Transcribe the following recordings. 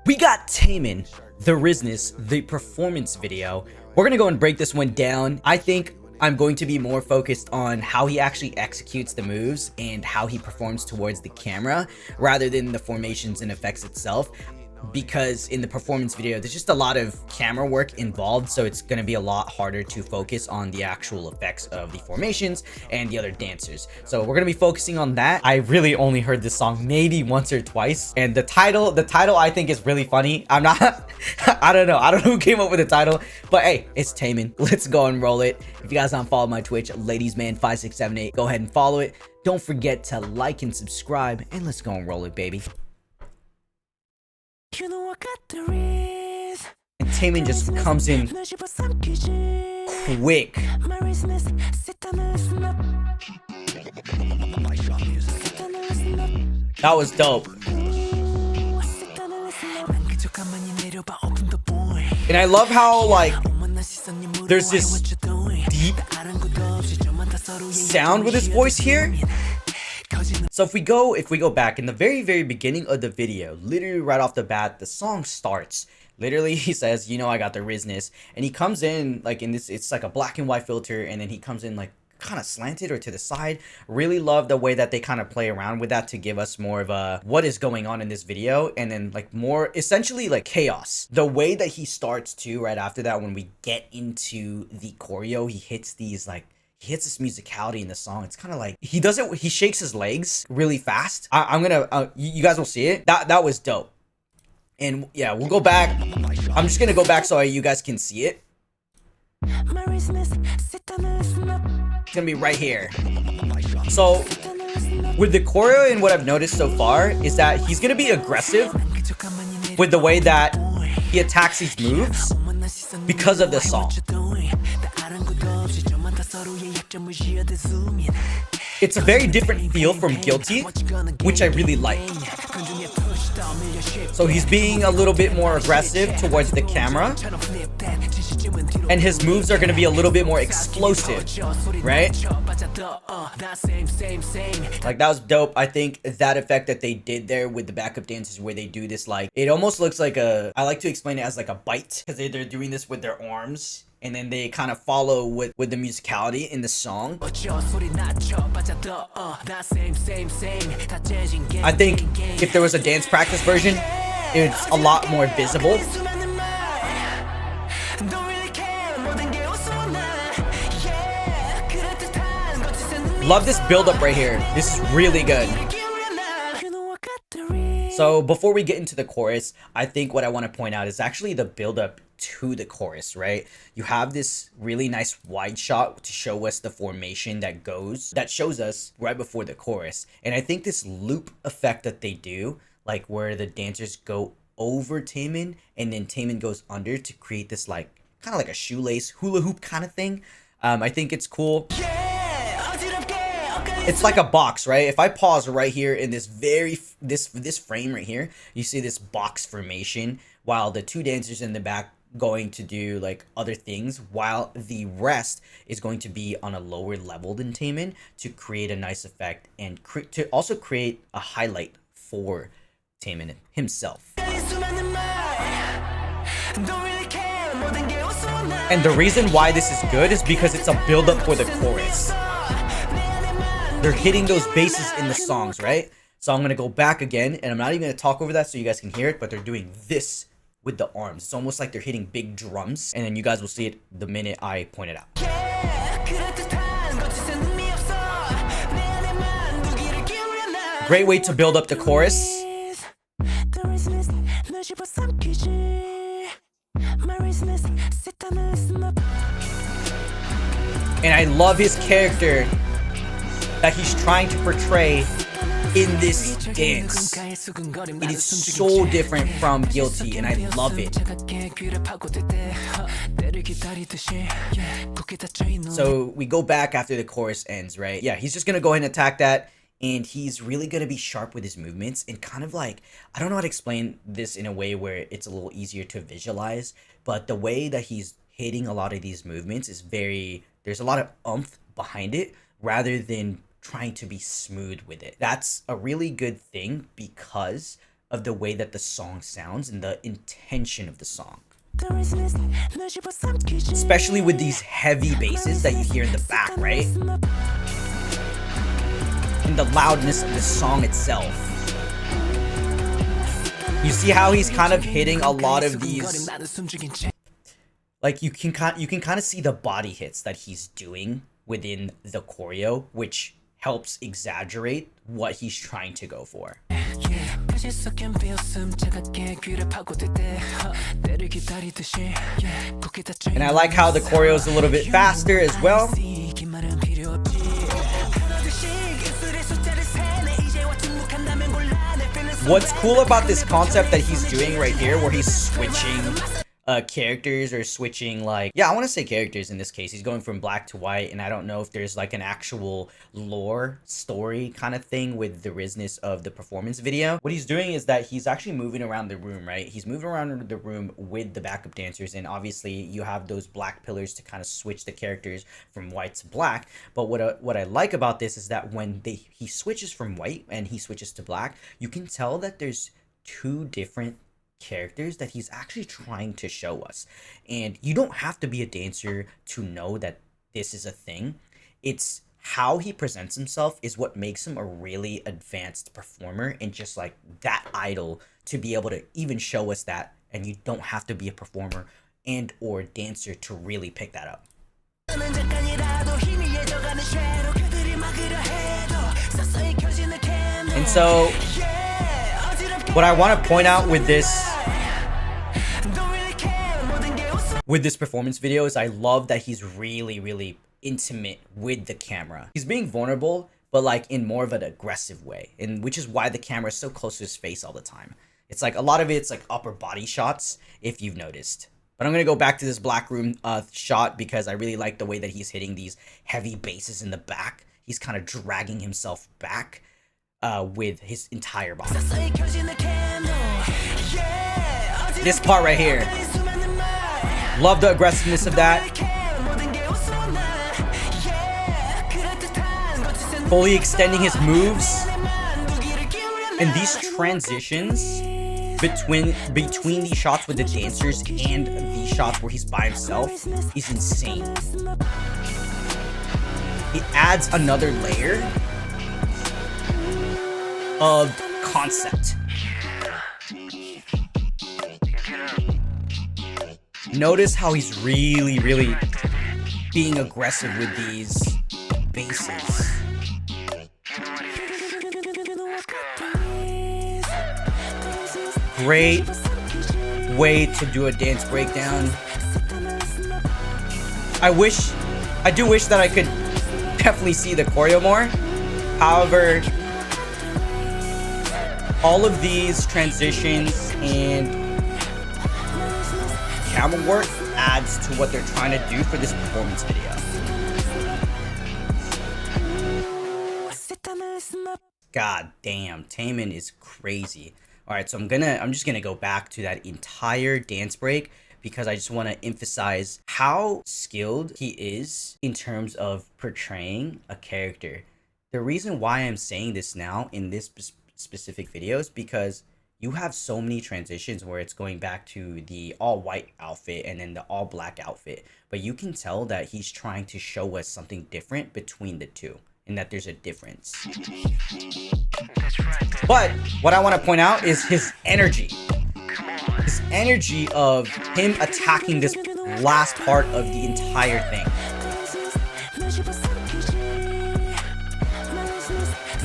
We got TAEMIN, the Rizzness, the performance video. We're gonna go and break this one down. I think I'm going to be more focused on how he actually executes the moves and how he performs towards the camera rather than the formations and effects itself, because in the performance video there's just a lot of camera work involved, so it's going to be a lot harder to focus on the actual effects of the formations and the other dancers. So we're going to be focusing on that. I really only heard this song maybe once or twice, and the title I think is really funny. I'm not I don't know who came up with the title, but hey, it's TAEMIN. Let's go and roll it. If you guys haven't followed my Twitch, ladiesman5678, go ahead and follow it. Don't forget to like and subscribe, and let's go and roll it, baby. And TAEMIN just comes in quick. That was dope. And I love how, like, there's this deep sound with his voice here. So if we go back in the very beginning of the video, literally right off the bat, the song starts. Literally, he says, you know, I got the Rizzness, and he comes in like in this, it's like a black and white filter, and then he comes in like kind of slanted or to the side. Really love the way that they kind of play around with that to give us more of a what is going on in this video, and then like more essentially like chaos. The way that he starts too right after that, when we get into the choreo, he hits these like, he hits this musicality in the song. It's kind of like he does it, he shakes his legs really fast. I'm gonna you guys will see it. That was dope. And yeah, we'll go back. I'm just gonna go back so you guys can see it. It's gonna be right here. So with the choreo, and what I've noticed so far is that he's gonna be aggressive with the way that he attacks these moves because of the song. It's a very different feel from Guilty, which I really like. So he's being a little bit more aggressive towards the camera, and his moves are going to be a little bit more explosive, right? Like, that was dope. I think that effect that they did there with the backup dancers, where they do this, like, it almost looks like a, I like to explain it as like a bite, because they're doing this with their arms, and then they kind of follow with the musicality in the song. I think if there was a dance practice version, it's a lot more visible. Love this build up right here. This is really good. So before we get into the chorus, I think what I want to point out is actually the build up to the chorus, right? You have this really nice wide shot to show us the formation that shows us right before the chorus. And I think this loop effect that they do, like where the dancers go over TAEMIN and then TAEMIN goes under to create this like kind of like a shoelace hula hoop kind of thing. I think it's cool. It's like a box, right? If I pause right here in this this frame right here, you see this box formation while the two dancers in the back going to do like other things, while the rest is going to be on a lower level than TAEMIN to create a nice effect and to also create a highlight for TAEMIN himself. And the reason why this is good is because it's a build up for the chorus. They're hitting those bases in the songs, right? So I'm going to go back again, and I'm not even going to talk over that so you guys can hear it, but they're doing this with the arms. It's almost like they're hitting big drums, and then you guys will see it the minute I point it out. Great way to build up the chorus. And I love his character that he's trying to portray in this dance. It is so different from Guilty, and I love it. So we go back after the chorus ends, right? Yeah, he's just gonna go ahead and attack that, and he's really gonna be sharp with his movements and kind of like, I don't know how to explain this in a way where it's a little easier to visualize, but the way that he's hitting a lot of these movements is there's a lot of oomph behind it rather than trying to be smooth with it. That's a really good thing, because of the way that the song sounds and the intention of the song. Especially with these heavy basses that you hear in the back, right? And the loudness of the song itself. You see how he's kind of hitting a lot of these, like you can kind of see the body hits that he's doing within the choreo, which helps exaggerate what he's trying to go for. And I like how the choreo is a little bit faster as well. What's cool about this concept that he's doing right here, where he's switching characters or switching, like, yeah, I want to say characters in this case. He's going from black to white, and I don't know if there's like an actual lore story kind of thing with the Rizzness of the performance video. What he's doing is that he's actually moving around the room, right? He's moving around the room with the backup dancers, and obviously you have those black pillars to kind of switch the characters from white to black. But what I like about this is that when he switches from white and he switches to black, you can tell that there's two different characters that he's actually trying to show us. And you don't have to be a dancer to know that this is a thing. It's how he presents himself is what makes him a really advanced performer, and just like that idol to be able to even show us that. And you don't have to be a performer and or dancer to really pick that up. And so what I want to point out with this performance video is I love that he's really intimate with the camera. He's being vulnerable, but like in more of an aggressive way, and which is why the camera is so close to his face all the time. It's like a lot of it's like upper body shots, if you've noticed. But I'm gonna go back to this black room shot because I really like the way that he's hitting these heavy basses in the back. He's kind of dragging himself back with his entire body. This part right here, love the aggressiveness of that. Fully extending his moves, and these transitions between these shots with the dancers and these shots where he's by himself is insane. It adds another layer of concept. Notice how he's really being aggressive with these basses. Great way to do a dance breakdown. I do wish that I could definitely see the choreo more. However, all of these transitions and camera work adds to what they're trying to do for this performance video. God damn, TAEMIN is crazy. All right, so I'm just gonna go back to that entire dance break because I just want to emphasize how skilled he is in terms of portraying a character. The reason why I'm saying this now in this specific video is because you have so many transitions where it's going back to the all white outfit and then the all black outfit, but you can tell that he's trying to show us something different between the two, and that there's a difference. But what I want to point out is his energy. His energy of him attacking this last part of the entire thing.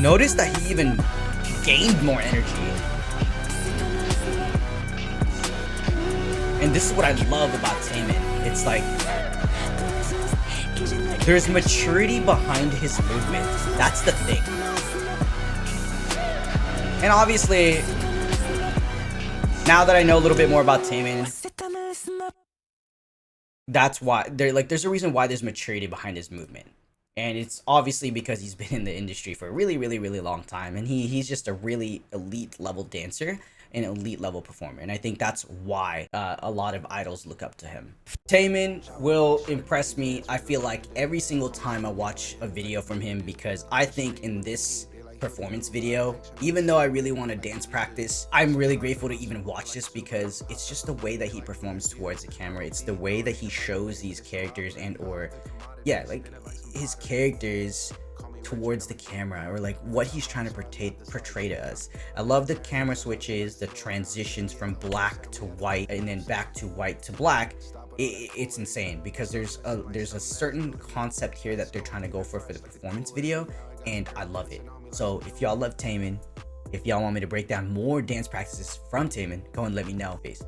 Notice that he even gained more energy. And this is what I love about TAEMIN. It's like there's maturity behind his movement. That's the thing. And obviously, now that I know a little bit more about TAEMIN, that's why there's a reason why there's maturity behind his movement. And it's obviously because he's been in the industry for a really long time, and he's just a really elite level dancer, an elite level performer, and I think that's why a lot of idols look up to him. TAEMIN will impress me, I feel like, every single time I watch a video from him, because I think in this performance video. Even though I really want to dance practice, I'm really grateful to even watch this because it's just the way that he performs towards the camera. It's the way that he shows these characters and or yeah, like his characters towards the camera, or like what he's trying to portray to us. I love the camera switches, the transitions from black to white and then back to white to black. It's insane because there's a certain concept here that they're trying to go for the performance video, and I love it. So if y'all love TAEMIN, if y'all want me to break down more dance practices from TAEMIN, go and let me know. Peace.